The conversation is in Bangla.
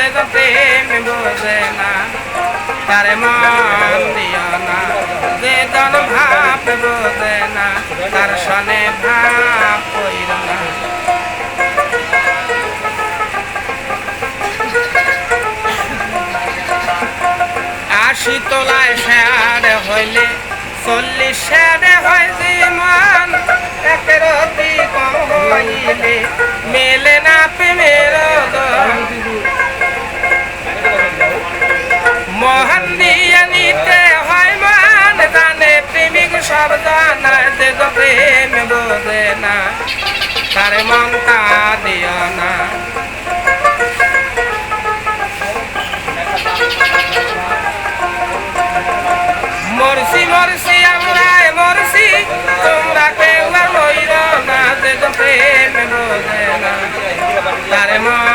যে প্রেম বোঝে না তারে মন দিও না যে জন ভাব বোঝে না তার সনে ভাব কইর না আশি তোলায় শেয়ার হইলে 40 শেয়ার হয় জীবন একের অতি কম হইলে মেলে না প্রেমের মহান দিয়ে নিতে হয় মান জানে প্রেমিক সব জানা যে প্রেম বোঝে না তার মন তা দিও না মরছি মরছি আমরা মরছি তোমরা কেউ মইর না যে প্রেম বোঝে না তার মন